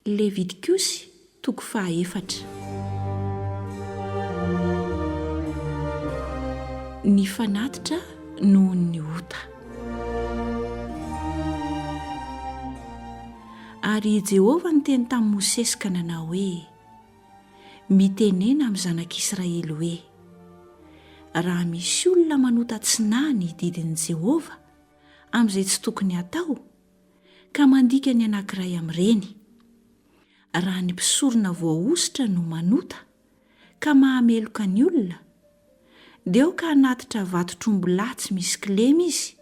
Levitikosy toko 4. Ny fanatitra noho ny ota. Ary Jehovah niteny tamin'i Mosesy ka nanao hoe: Mitenena amin'ny Zanak'Isiraely hoe: raha misy olona manota nahy ny didin'i Jehovah amin'izay tsy tokony hatao, ka mandika ny anankiray amin'ireny. Raha ny mpisorona voaositra no manota ka mahameloka ny olona, dia ka hanatitra vantotr'ombilahy tsy misy kilema izy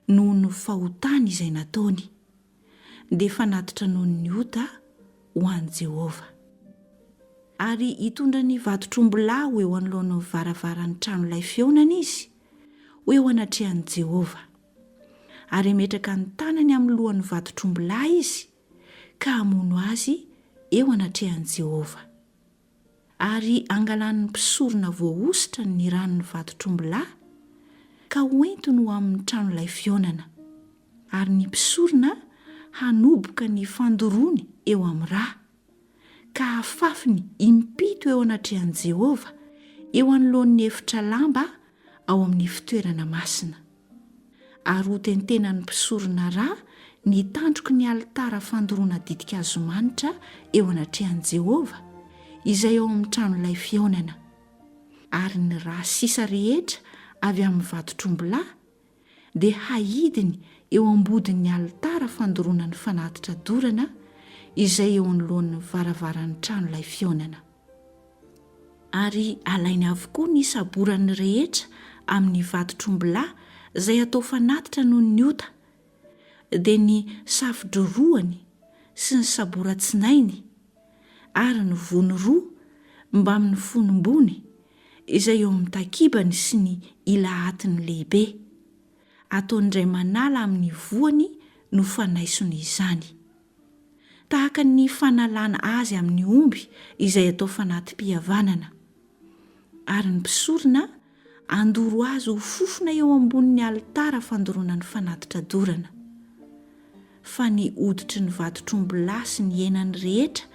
noho ny fahotany izay nataony, dia fanatitra noho ny ota ho an'i Jehovah. Ary hitondra ny vantotr'ombilahy ho eo anoloan'ny varavaran'ny trano-lay feonana izy, ho eo anatrehan'i Jehovah. Ary ametraka ny tanany amin'ny lohan'ny vantotr'ombilahy izy, ka hamono azy eo anatrehan'i Jehovah. Ary hangalan'ny mpisorona voaositra ny ranon'ny vantotr'ombilahy, ka hoentiny ho amin'ny trano-lay feonana. Ary ny mpisorona hanoboka ny fandoroany eo amin'ny Raha, ka hafafiny impito eo anatrehan'i Jehovah, eo anoloan'ny efitra lamba ao amin'ny fitoerana masina. Ary ho tentenan'ny mpisorona Raha ny tandroky ny alitara fandoroana didin'i eo anatrehan'i Jehovah, izay ao amin'ny trano-lay feonana. Ary ny raha sisa rehetra avy amin'ny vantotr'ombilahy dia haidiny eo ambodin'ny alitara fandoroana ny fanatitra dorana, izay eo anoloan'ny varavaran'ny trano-lay feonana. Ary alainy avokoa ny saborany rehetra amin'ny vantotr'ombilahy izay atao fanatitra noho ny ota, dia ny safidroroany sy ny saboran-tsinainy, ary ny vony roa mba amin'ny fonom-bony izay eo amin'ny takibany sy ny ilahatiny lehibe, ataon'indray manala amin'ny voany no fanaisony izany, tahaka ny fanalana azy amin'ny omby izay atao fanatim-pihavanana. Ary ny mpisorona andoro azy ho fofona eo ambonin'ny alitara fandoroana ny fanatitra dorana. Fa ny oditry ny vantotr'ombilahy sy ny henany rehetra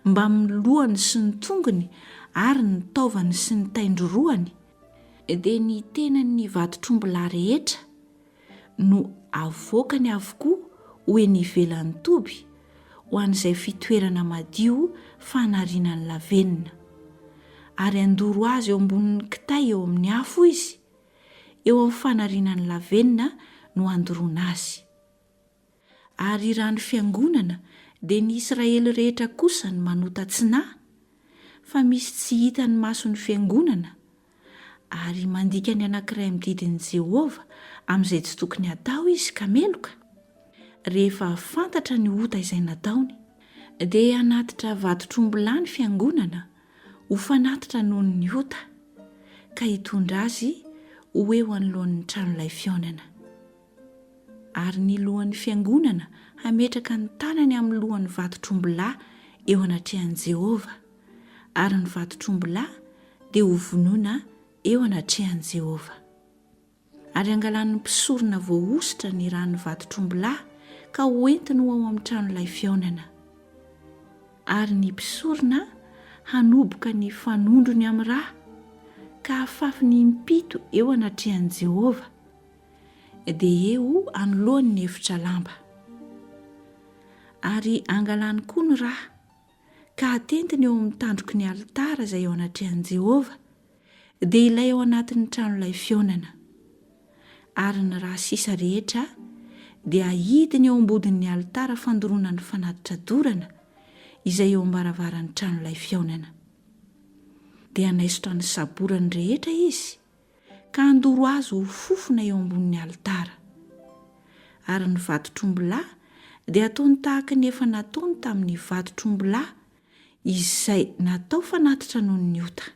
mba amin'ny lohany sy ny tongony, ary ny taovany sy ny taindroroany, dia ny tenan'ny vantotr'ombilahy rehetra no avoakany avokoa ho eny ivelan'ny toby, ho an'izay fitoerana madio fanarinan'ny lavenina. Ary andoro azy eo ambonin'ny kitay eo amin'ny afo izy, eo amin'ny fanarinan'ny lavenina no andorona azy. Ary raha ny fiangonana dia ny Israely rehetra kosa ny manota nahy, fa misy tsy hita ny mason'ny fiangonana, ary mandika ny anankiray amin'ny didin'i Jehovah amin'izay tsy tokony hatao izy ka meloka, rehefa fantatra ny ota izay nataony, dia hanatitra vantotr'ombilahy ny fiangonana ho fanatitra noho ny ota, ka hitondra azy ho eo anoloan'ny trano-lay feonana. Ary ny lohan'ny fiangonana hametraka ny tanany amin'ny lohan'ny vantotr'ombilahy eo anatrehan'i Jehovah, ary ny vantotr'ombilahy dia ho vonoina eo anatrehan'i Jehovah. Ary hangalan'ny mpisorona voaositra ny ranon'ny vantotr'ombilahy, ka hoentiny ho ao amin'ny trano-lay feonana. Ary ny mpisorona hanoboka ny fanondrony amin'ny Raha, ka hafafiny impito eo anatrehan'i Jehovah, dia eo anoloan'ny efitra lamba. Ary hangalan'ny koa ny Raha, ka hatentiny eo amin'ny tandroky ny alitara izay eo anatrehan'i Jehovah, dia ilay ao anatin'ny trano-lay feonana. Ary ny raha sisa rehetra dia ahidiny eo ambodin'ny alitara fandoroana ny fanatitra dorana, izay eo am-baravaran'ny trano-lay feonana. Dia hanaisotra ny saborany rehetra izy, ka andoro azy ho fofona eo ambonin'ny alitara. Ary ny vantotr'ombilahy dia ataony tahaka ny efa nataony tamin'ny vantotr'ombilahy izay natao fanatitra noho ny ota.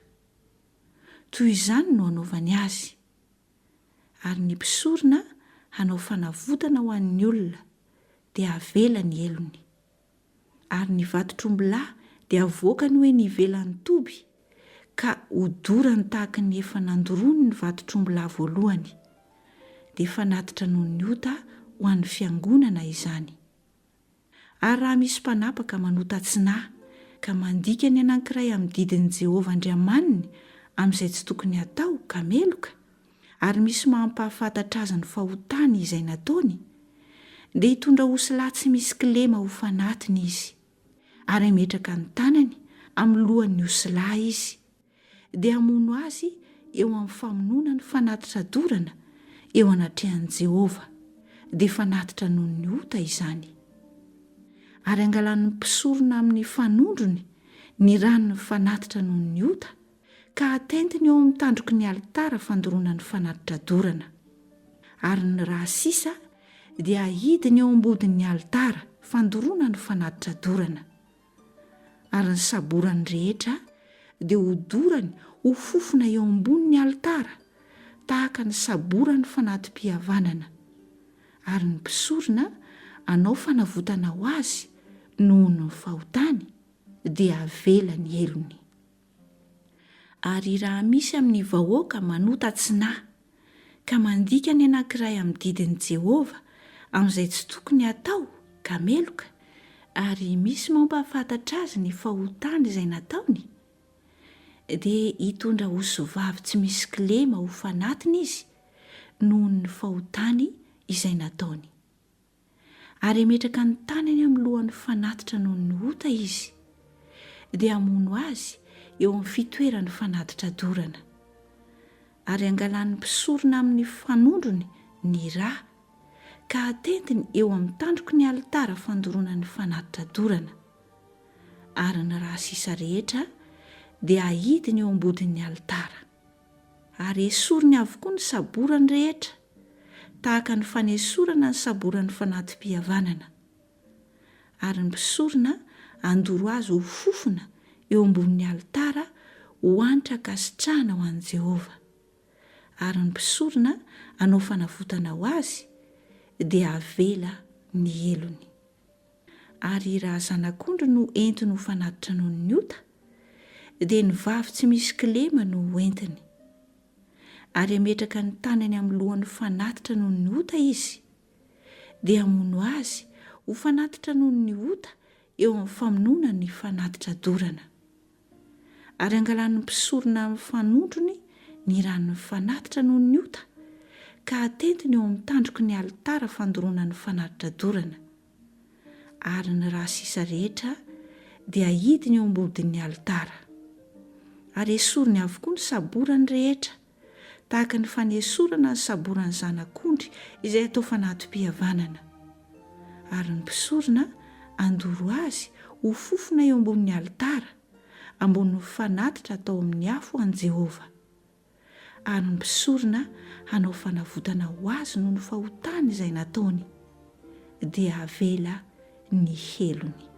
Toy izany no hanaovany azy. Ary ny mpisorona hanao fanavotana ho an'ny olona, dia avela ny elony. Ary ny vantotr'ombilahy dia avoakany hoe ny ivelan'ny toby, ka hodorany tahaka ny efa nandorony ny vantotr'ombilahy voalohany, dia fanatitra noho ny ota ho an'ny fiangonana izany. Ary raha misy mpanapaka manota tsinahy ka mandika ny anankiray amin'ny didin'i Jehovah Andriamaniny amin'izay tsy tokony hatao ka meloka, ary misy mampahafantatra azy ny fahotany izay nataony, dia hitondra osilahy tsy misy kilema ho fanatiny izy, ary ametraka ny tanany amin'ny lohan'ny osilahy izy, dia hamono azy eo amin'ny famonona ny fanatitra dorana eo anatrehan'i Jehovah, dia fanatitra noho ny ota izany. Ary hangalan'ny mpisorona amin'ny fanondrony ny ranony fanatitra noho ny ota, ka hatentiny eo amin'ny tandroky ny alitara fandoroana ny fanatitra dorana. Ary ny raha sisa dia ahidiny eo ambodin'ny alitara fandoroana ny fanatitra dorana. Ary ny saborany rehetra dia hodorany ho fofona eo ambonin'ny alitara tahaka ny saboran'ny fanatim-pihavanana. Ary ny mpisorona anao fanavotana ho azy noho ny fahotany dia avela ny elony. Ary raha misy amin'ny vahoaka manota tsinahy ka mandika ny anankiray amin'ny didin'i Jehovah amin'izay tsy tokony hatao ka meloka, ary misy mampahafantatra azy ny fahotany izay nataony, dia hitondra osivavy tsy misy kilema ho fanatiny izy noho ny fahotany izay nataony. Ary ametraka ny tanany amin'ny lohan'ny fanatitra noho ny ota izy, dia hamono azy eo amin'ny fitoeran'ny fanatitra dorana. Ary hangalan'ny mpisorona amin'ny fanondrony ny Raha, ka hatentiny eo amin'ny tandroky ny alitara fandoroana ny fanatitra dorana. Ary ny raha sisa rehetra dia ahidiny eo ambodin'ny alitara. Ary esoriny avokoa ny saborany rehetra tahaka ny fanesorana ny saboran'ny fanatim-pihavanana. Ary ny mpisorona andoro azy ho fofona eo ambonin'ny alitara ho hanitra kasitrahana ho an'i Jehovah. Ary ny mpisorona anao fanavotana ho azy dia avela ny elony. Ary raha zanak'ondry no entiny ho fanatitra noho ny ota, dia ny vavy tsy misy kilema no entiny. Ary ametraka ny tanany amin'ny lohan'ny fanatitra noho ny ota izy, dia hamono azy ho fanatitra noho ny ota eo amin'ny famonona ny fanatitra dorana. Ary hangalan'ny mpisorona amin'ny fanondrony ny ranony fanatitra noho ny ota, ka hatentiny eo amin'ny tandroky ny alitara fandoroana ny fanatitra dorana. Ary ny raha sisa rehetra dia ahidiny eo ambodin'ny alitara. Ary esoriny avokoa ny saborany rehetra tahaka ny fanesorana ny saboran'ny zanak'ondry izay atao fanatim-pihavanana. Ary ny mpisorona andoro azy ho fofona eo ambonin'ny alitara ambonin'ny fanatitra atao amin'ny afo an'i Jehovah. Ary ny mpisorona hanao fanavotana ho azy noho ny fahotany izay nataony, dia avela ny helony.